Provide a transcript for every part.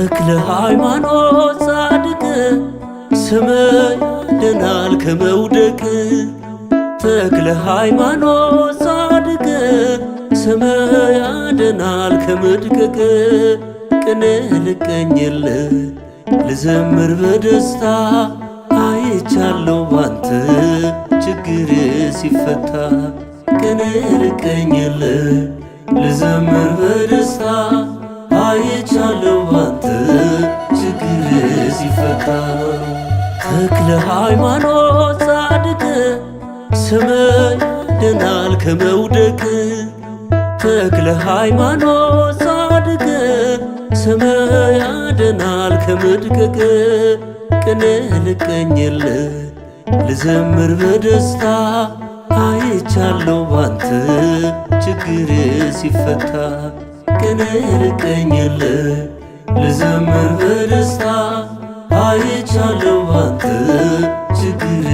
ተክለ ሃይማኖት ጻድቅ ስምህ ያድናል ከመውደቅ። ተክለ ሃይማኖት ጻድቅ ስምህ ያድናል ከመድቀቅ። ቅኔ ልቀኝልህ ልዘምር በደስታ አይቻለሁ ባንተ ችግሬ ሲፈታ። ቅኔ ልቀኝልህ ልዘምር በደስታ አይቻለሁ ባንተ ችግሬ ሲፈታ። ተክለ ሃይማኖት ጻድቅ ስምህ ያድናል ከመውደቅ። ተክለ ሃይማኖት ጻድቅ ስምህ ያድናል ከመድቀቅ። ቅኔ ልቀኝልህ ልዘምር በደስታ አይቻለሁ ባንተ ችግሬ ሲፈታ። ቅኔ ልቀኝልህ ልዘምር በደስታ አይቻለሁ ባንተ ችግሬ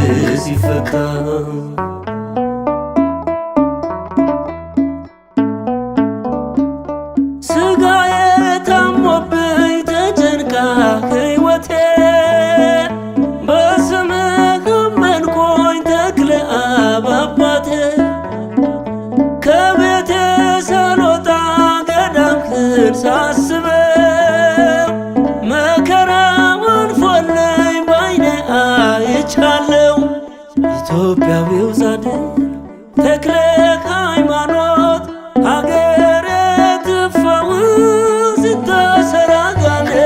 ሲፈታ። ስጋዬ ታሞብኝ ተጨንቃ ሕይወቴ በስምህ አመንኩኝ ተክለ አብ አባቴ። ከቤቴ ሳልወጣ ገዳምህን ሳስበው መከራው አልፎልኝ ባይኔ አይቻለሁ። ኢትዮጵያዊው ጻድቅ ተክለ ሃይማኖት ሀገሬ ትፈውስ ስታሰር አጋንንት።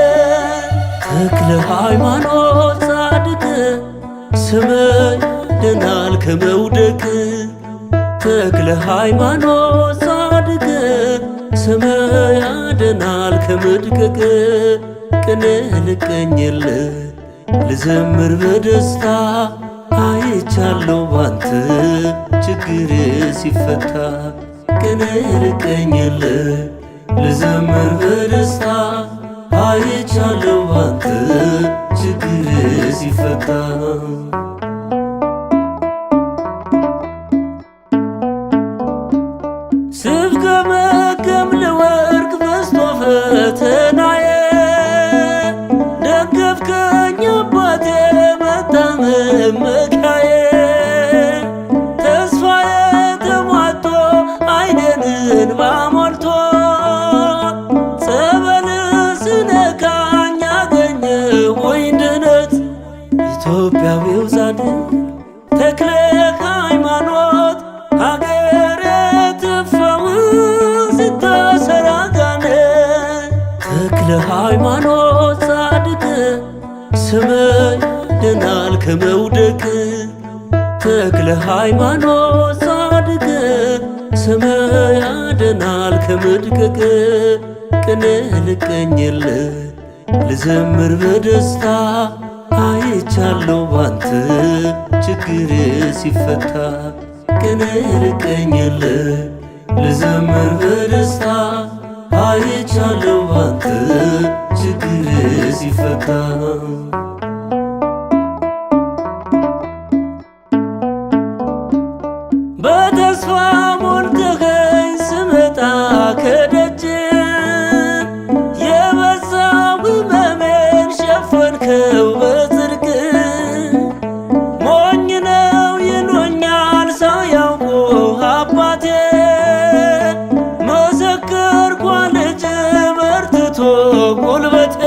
ተክለ ሃይማኖት ጻድቅ ስምህ ያድናል ከመውደቅ። ተክለ ሃይማኖት ጻድቅ ስምህ ያድናል ከመድቀቅ። ቅኔ ልቀኝልህ ልዘምር በደስታ አይቻለሁ ባንተ ችግሬ ሲፈታ። ቅኔ ልቀኝልህ ልዘምር በደስታ አይቻለሁ ባንተ ችግሬ ሲፈታ። ስፍገመገም ልወድቅ በዝቶ ፈተናዬ ደገፍከኝ አባቴ መታመን መካዬ። ተስፋዬ ተሟጦ ዓይኔን እንባ ሞልቶ ጸበልህ ስነካኝ አገኘሁኝ ድነት። ኢትዮጵያዊው ጻድቅ ተክለ ሃይማኖት ሀገሬ ትፈውስ ስታሰር አጋንንት። ተክለ ሃይማኖት ጻድቅ ስምህ ያድናል ከመውደቅ። ተክለ ሃይማኖት ጻድቅ ስምህ ያድናል ከመድቀቅ። ቅኔ ልቀኝልህ ልዘምር በደስታ አይቻለሁ ባንተ ችግሬ ሲፈታ። ቅኔ ልቀኝልህ ልዘምር በደስታ አይቻለሁ ባንተ ችግሬ ሲፈታ። በተስፋ ሞልተኸኝ ስመጣ ከደጅ የበዛው ሕመሜን ሸፈንከው በጽድቅ። ሞኝ ነው ይሉኛል ሳያውቁ አባቴ መሰከርኩ ልጅ በርትቶ ጉልበቴ።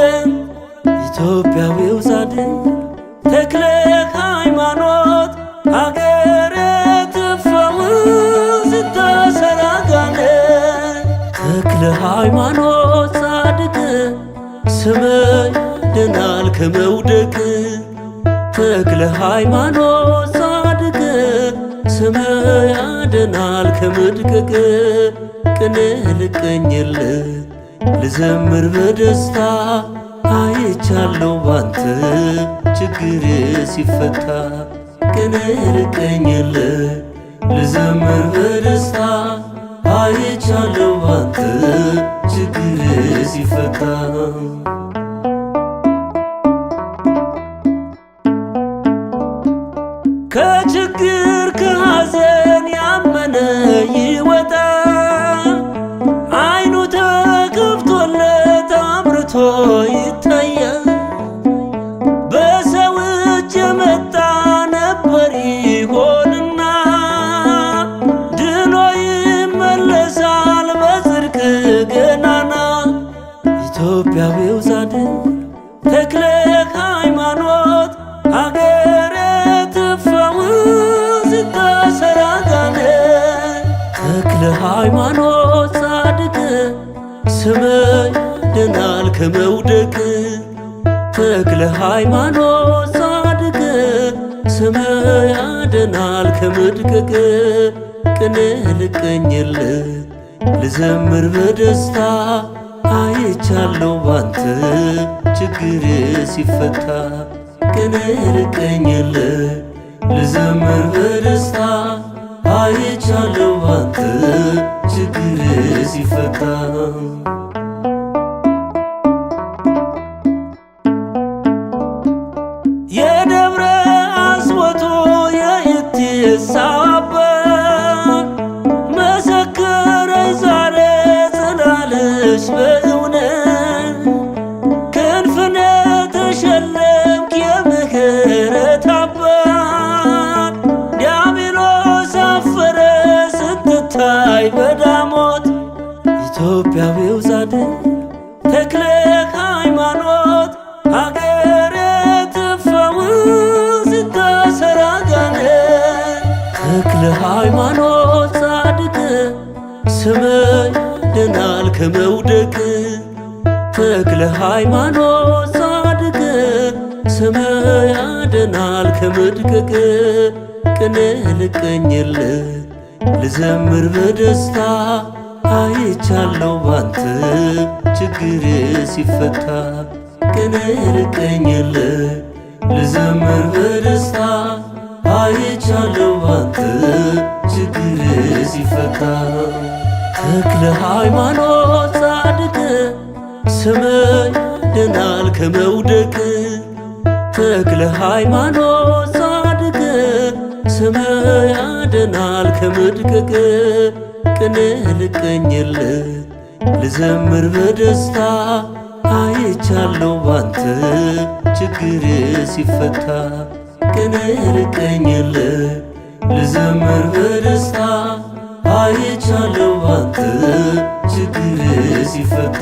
ኢትዮጵያዊው ጻድቅ ተክለ ሃይማኖት ሀገሬ ትፈውስ ስታሰር አጋንንት። ተክለ ሃይማኖት ጻድቅ ስምህ ያድናል ከመውደቅ። ተክለ ሃይማኖት ጻድቅ ስምህ ያድናል ከመድቀቅ። ቅኔ ልቀኝልህ ልዘምር በደስታ አይቻለሁ ባንተ ችግሬ ሲፈታ። ቅኔ ልቀኝልህ ልዘምር በደስታ አይቻለሁ ባንተ ችግሬ ሲፈታ። ከችግር ከሐዘን ያመነ ይወጣል። ዓይኑ ተከፍቶለት አምርቶ ይታያል። በሰው እጅ የመጣ ነበር ይሆንና ድኖ ይመለሳል በጽድቅ ገናና። ኢትዮጵያዊው ጻድቅ ተክለ ሃይማኖት ሀገረ ትፈውስ ይታሰር አጋንንት። ተክለ ሃይማኖት ጻድቅ ስምህ ያድናል ከመውደቅ። ተክለ ሃይማኖት ጻድቅ ስምህ ያድናል ከመድቀቅ። ቅኔ ልቀኝልህ ልዘምር በደስታ አይቻለሁ ባንተ ችግር ሲፈታ። ቅኔ ልቀኝልህ ልዘምር በደስታ አይቻለሁ ባንተ ችግር ሲፈታ። የደብረ አስወቶ የኢቲሳ አባት መሰከረኝ ዛሬ ጽናልሽ በእውነት። ክንፍነ ተሸለምክ የምህረት አባት ዲያብሎስ አፈረ ስትታይ በዳሞት። ኢትዮጵያዊው ጻድቅ ተክለ ሃይማኖት ሀገረ ትፈውስ ይታሰር አጋንንት። ተክለ ሃይማኖት ጻድቅ ስምህ ያድናል ከመውደቅ። ተክለ ሃይማኖት ጻድቅ ስምህ ያድናል ከመድቀቅ። ቅኔ ልቀኝልህ ልዘምር በደስታ አይቻለሁ ባንተ ችግር ሲፈታ። ቅኔ ልቀኝልህ ልዘምር በደስታ አይቻለሁ ባንተ ችግር ሲፈታ። ተክለ ሃይማኖት ጻድቅ ስምህ ያድናል ከመውደቅ። ተክለ ሃይማኖት ጻድቅ ስምህ ያድናል ከመድቀቅ። ቅኔ ልቀኝልህ ልዘምር በደስታ አይቻለሁ ባንተ ችግር ሲፈታ። ቅኔ ልቀኝልህ ልዘምር በደስታ አይቻለሁ ባንተ ችግር ሲፈታ።